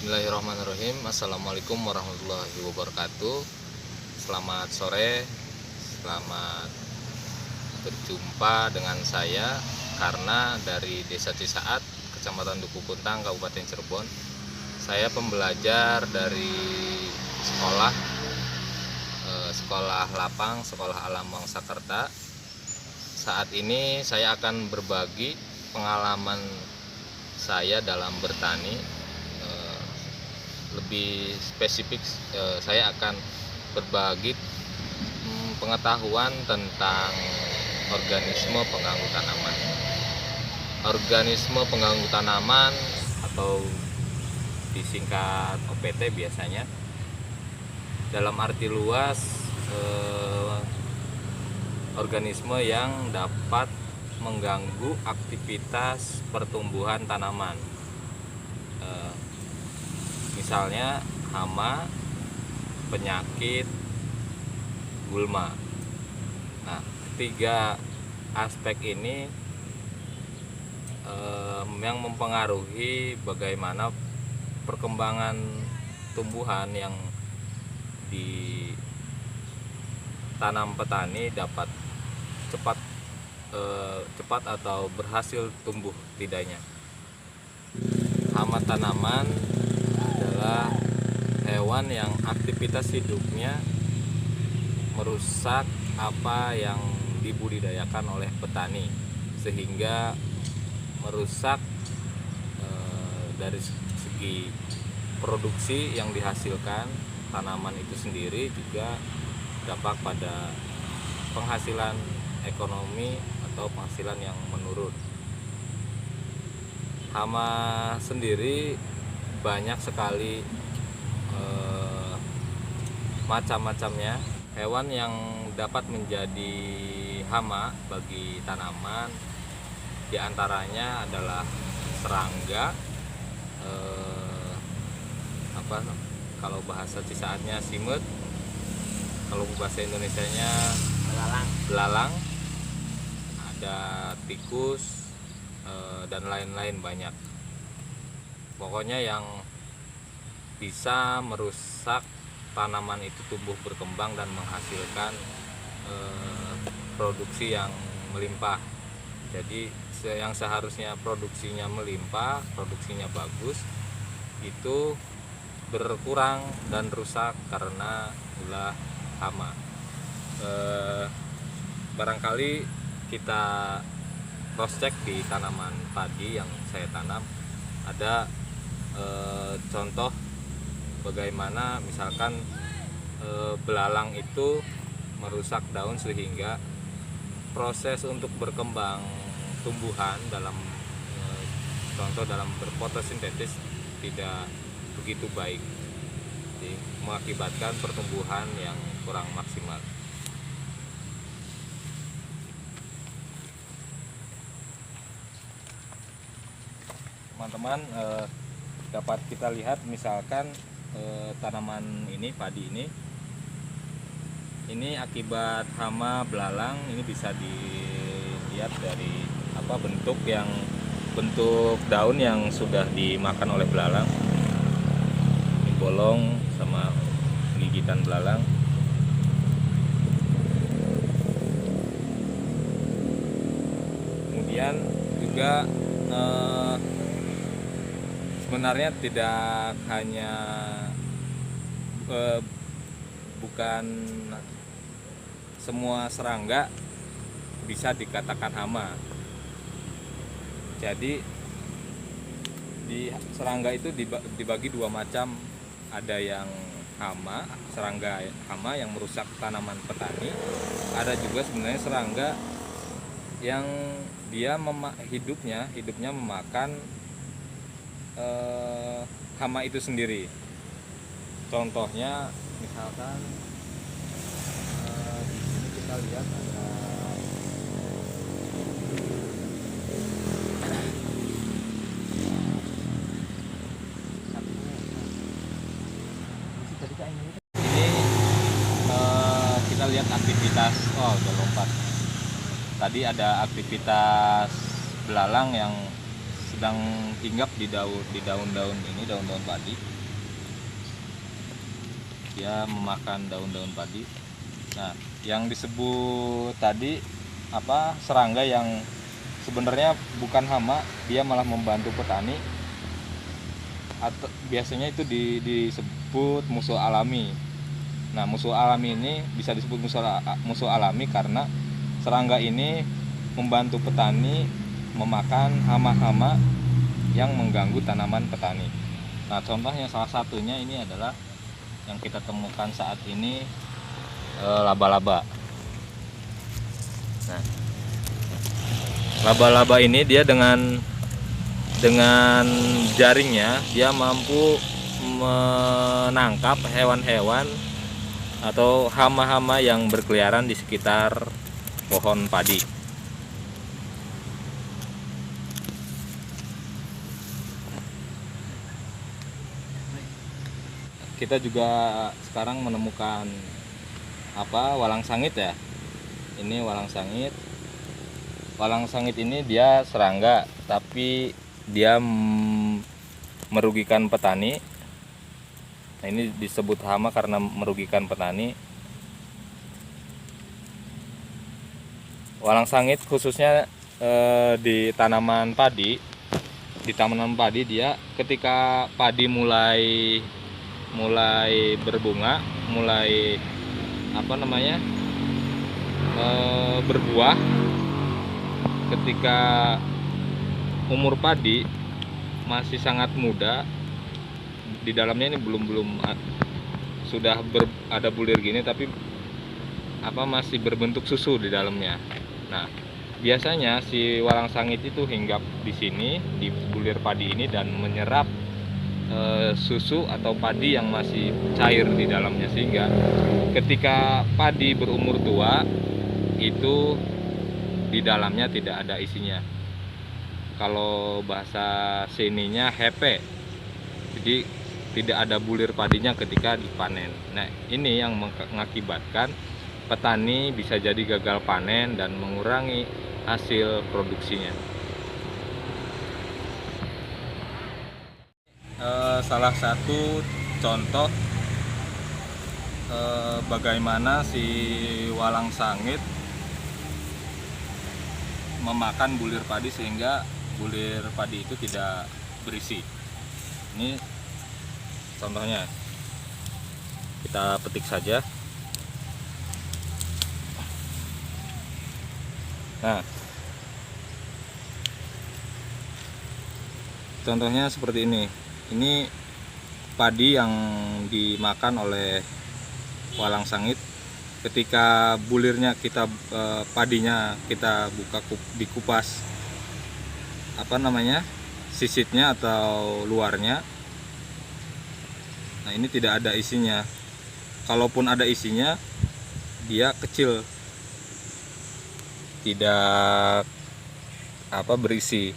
Bismillahirrahmanirrahim. Assalamualaikum warahmatullahi wabarakatuh. Selamat sore, selamat berjumpa dengan saya Karna dari Desa Cisaat, Kecamatan Duku Kuntang, Kabupaten Cirebon. Saya pembelajar dari sekolah Lapang, Sekolah Alam Wangsakerta. Saat ini saya akan berbagi pengalaman saya dalam bertani. Lebih spesifik, saya akan berbagi pengetahuan tentang organisme pengganggu tanaman. Organisme pengganggu tanaman atau disingkat OPT biasanya, dalam arti luas organisme yang dapat mengganggu aktivitas pertumbuhan tanaman. Misalnya hama, penyakit, gulma. Nah, ketiga aspek ini yang mempengaruhi bagaimana perkembangan tumbuhan yang ditanam petani dapat cepat atau berhasil tumbuh tidaknya. Hama tanaman adalah hewan yang aktivitas hidupnya merusak apa yang dibudidayakan oleh petani, sehingga merusak dari segi produksi yang dihasilkan tanaman itu sendiri, juga dampak pada penghasilan ekonomi atau penghasilan yang menurun. Hama sendiri banyak sekali macam-macamnya. Hewan yang dapat menjadi hama bagi tanaman diantaranya adalah serangga, kalau bahasa Cisaatnya simut, kalau bahasa Indonesianya belalang, ada tikus, dan lain-lain banyak. Pokoknya yang bisa merusak tanaman itu tumbuh berkembang dan menghasilkan produksi yang melimpah. Jadi yang seharusnya produksinya melimpah, produksinya bagus, itu berkurang dan rusak karena ulah hama. Barangkali kita cross check di tanaman padi yang saya tanam, ada contoh bagaimana misalkan belalang itu merusak daun sehingga proses untuk berkembang tumbuhan dalam contoh dalam berfotosintesis tidak begitu baik, jadi mengakibatkan pertumbuhan yang kurang maksimal. Teman-teman, dapat kita lihat misalkan tanaman ini, padi ini akibat hama belalang. Ini bisa dilihat dari bentuk daun yang sudah dimakan oleh belalang. Ini bolong sama gigitan belalang. Kemudian juga sebenarnya tidak hanya bukan semua serangga bisa dikatakan hama. Jadi di serangga itu dibagi dua macam. Ada yang hama, serangga hama yang merusak tanaman petani. Ada juga sebenarnya serangga yang dia hidupnya memakan hama itu sendiri. Contohnya misalkan di sini kita lihat ada ini, kita lihat aktivitas, udah lompat. Tadi ada aktivitas belalang yang sedang hinggap di daun-daun ini, daun-daun padi. Dia memakan daun-daun padi. Nah, yang disebut tadi serangga yang sebenarnya bukan hama, dia malah membantu petani. Atau biasanya itu disebut musuh alami. Nah, musuh alami ini bisa disebut musuh alami karena serangga ini membantu petani memakan hama-hama yang mengganggu tanaman petani. Nah, contohnya salah satunya ini adalah yang kita temukan saat ini, laba-laba. Nah, laba-laba ini dia dengan jaringnya dia mampu menangkap hewan-hewan atau hama-hama yang berkeliaran di sekitar pohon padi. Kita juga sekarang menemukan walang sangit ya. Ini walang sangit. Walang sangit ini dia serangga, tapi dia merugikan petani. Nah, ini disebut hama karena merugikan petani. Walang sangit khususnya di tanaman padi. Di tanaman padi dia ketika padi mulai berbunga, mulai berbuah. Ketika umur padi masih sangat muda, di dalamnya ini belum sudah ada bulir gini, tapi masih berbentuk susu di dalamnya. Nah, biasanya si walang sangit itu hinggap di sini, di bulir padi ini, dan menyerap susu atau padi yang masih cair di dalamnya, sehingga ketika padi berumur tua itu di dalamnya tidak ada isinya. Kalau bahasa sininya hepe, jadi tidak ada bulir padinya ketika dipanen. Nah, ini yang mengakibatkan petani bisa jadi gagal panen dan mengurangi hasil produksinya. Salah satu contoh bagaimana si walang sangit memakan bulir padi sehingga bulir padi itu tidak berisi. Ini contohnya, kita petik saja. Nah, contohnya seperti ini. Ini padi yang dimakan oleh walang sangit. Ketika bulirnya padinya kita buka, dikupas sisitnya atau luarnya. Nah, ini tidak ada isinya. Kalaupun ada isinya, dia kecil, tidak berisi.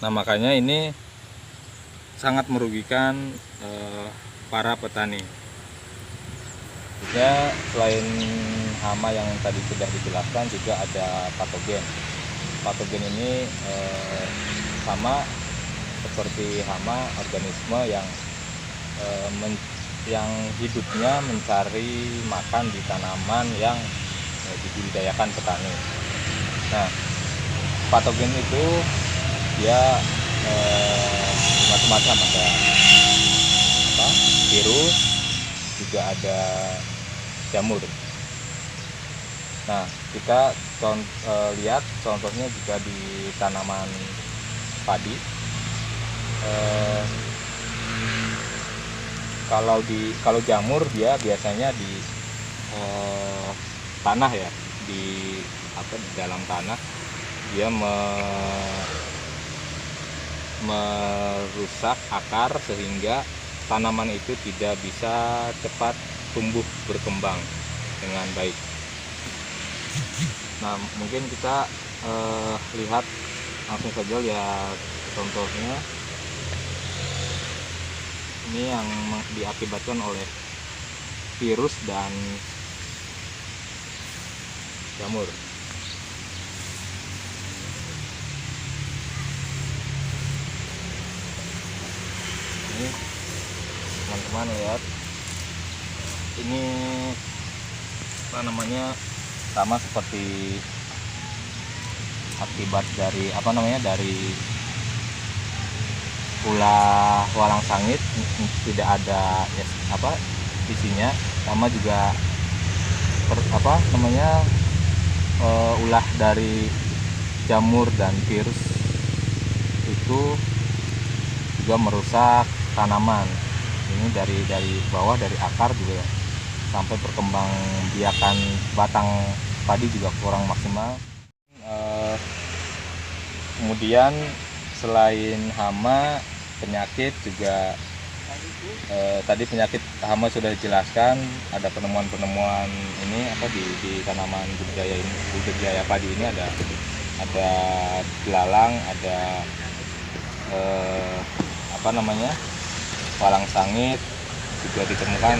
Nah, makanya ini sangat merugikan para petani. Ya, selain hama yang tadi sudah dijelaskan, juga ada patogen. Patogen ini sama seperti hama, organisme yang hidupnya mencari makan di tanaman yang dibudidayakan petani. Nah, patogen itu dia macam-macam, ada virus, juga ada jamur. Nah, kita lihat contohnya juga di tanaman padi. Kalau jamur dia biasanya di tanah ya, di dalam tanah. Dia merusak akar sehingga tanaman itu tidak bisa cepat tumbuh berkembang dengan baik. Nah, mungkin kita lihat langsung saja lihat contohnya. Ini yang diakibatkan oleh virus dan jamur. Ini teman-teman lihat, ini apa namanya, sama seperti akibat dari dari ulah walang sangit, tidak ada ya, isinya, sama juga ulah dari jamur dan virus itu juga merusak tanaman. Ini dari bawah, dari akar juga ya, sampai perkembang biakan batang padi juga kurang maksimal. Kemudian selain hama, penyakit juga tadi penyakit hama sudah dijelaskan. Ada penemuan ini di tanaman budidaya padi ini ada belalang, ada walang sangit, juga ditemukan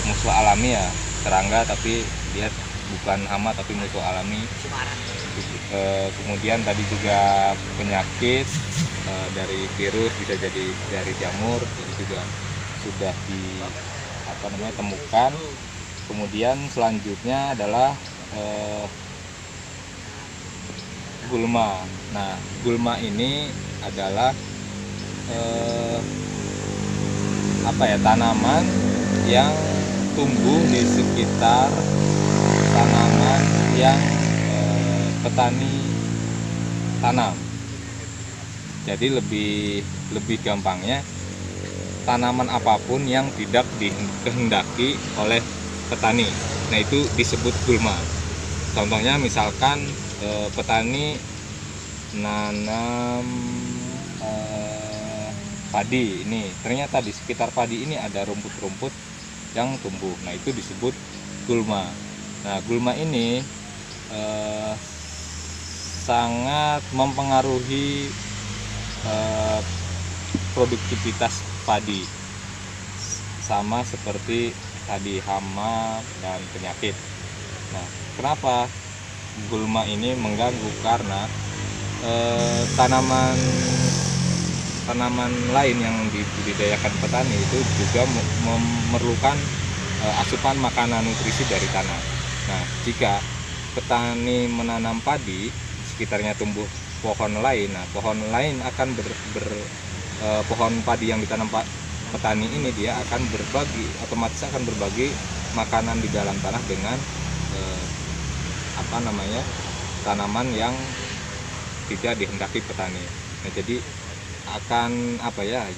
musuh alami ya, serangga tapi dia bukan hama tapi musuh alami. Kemudian tadi juga penyakit dari virus, bisa jadi dari jamur, itu juga sudah ditemukan. Kemudian selanjutnya adalah gulma. Nah, gulma ini adalah tanaman yang tumbuh di sekitar tanaman yang petani tanam. Jadi lebih gampangnya, tanaman apapun yang tidak dikehendaki oleh petani, nah itu disebut gulma. Contohnya misalkan petani nanam padi, ini ternyata di sekitar padi ini ada rumput-rumput yang tumbuh, nah itu disebut gulma. Nah, gulma ini sangat mempengaruhi produktivitas padi, sama seperti tadi hama dan penyakit. Nah, kenapa gulma ini mengganggu? Karena tanaman lain yang dibudidayakan petani itu juga memerlukan asupan makanan nutrisi dari tanah. Nah, jika petani menanam padi, sekitarnya tumbuh pohon lain, nah pohon lain akan pohon padi yang ditanam petani ini, dia akan otomatis akan berbagi makanan di dalam tanah dengan tanaman yang tidak dihendaki petani. Nah, jadi akan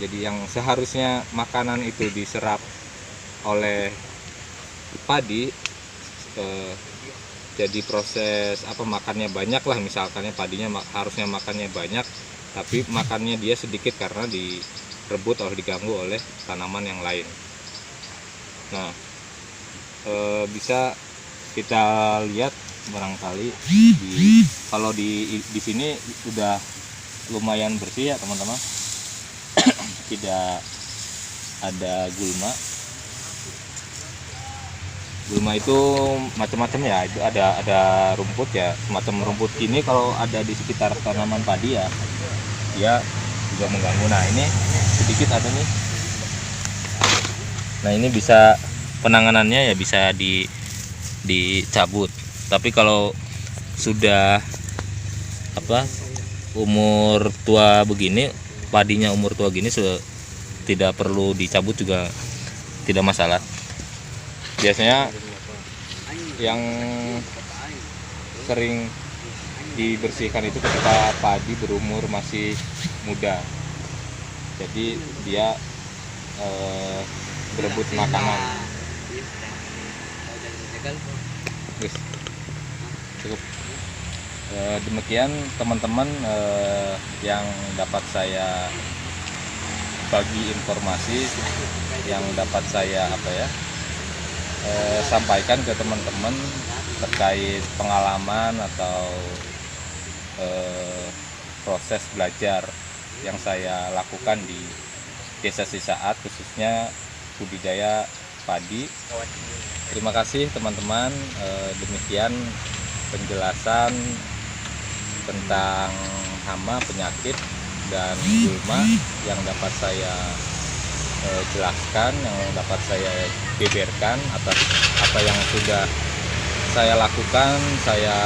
jadi yang seharusnya makanan itu diserap oleh padi, jadi proses makannya banyak lah, misalkannya padinya harusnya makannya banyak, tapi makannya dia sedikit karena direbut atau diganggu oleh tanaman yang lain. Nah, bisa kita lihat barangkali kalau di sini udah lumayan bersih ya teman-teman, tidak ada gulma. Gulma itu macam-macam ya, itu ada rumput ya, semacam rumput ini kalau ada di sekitar tanaman padi ya, dia juga mengganggu. Nah, ini sedikit ada nih. Nah, ini bisa penanganannya ya, bisa dicabut. Tapi kalau sudah umur tua begini, padinya umur tua gini, tidak perlu dicabut juga tidak masalah. Biasanya yang sering dibersihkan itu ketika padi berumur masih muda, jadi dia berebut makanan. Cukup. Demikian teman-teman yang dapat saya bagi informasi, yang dapat saya sampaikan ke teman-teman terkait pengalaman atau proses belajar yang saya lakukan di Desa Cisaat, khususnya budidaya padi. Terima kasih teman-teman. Demikian penjelasan tentang hama, penyakit, dan gulma yang dapat saya jelaskan, yang dapat saya beberkan atas apa yang sudah saya lakukan, saya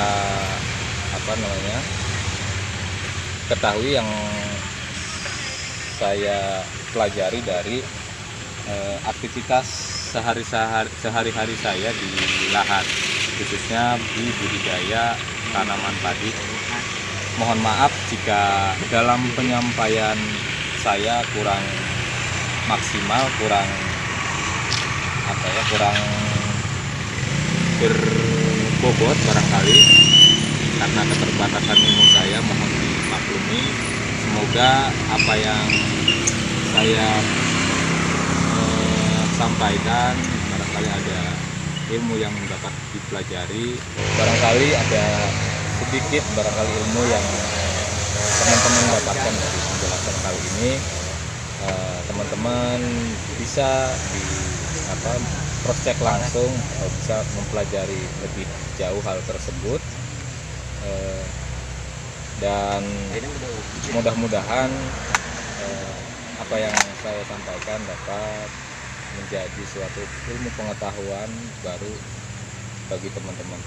ketahui, yang saya pelajari dari aktivitas sehari-hari saya di lahan, khususnya di budidaya tanaman padi. Mohon maaf jika dalam penyampaian saya kurang maksimal, kurang berbobot barangkali karena keterbatasan ilmu saya, mohon dimaklumi. Semoga apa yang saya sampaikan barangkali ada ilmu yang dapat dipelajari, barangkali ada sedikit barangkali ilmu yang teman-teman dapatkan dari penjelasan kali ini. Teman-teman bisa di cross check langsung, bisa mempelajari lebih jauh hal tersebut, dan mudah-mudahan apa yang saya sampaikan dapat menjadi suatu ilmu pengetahuan baru bagi teman-teman.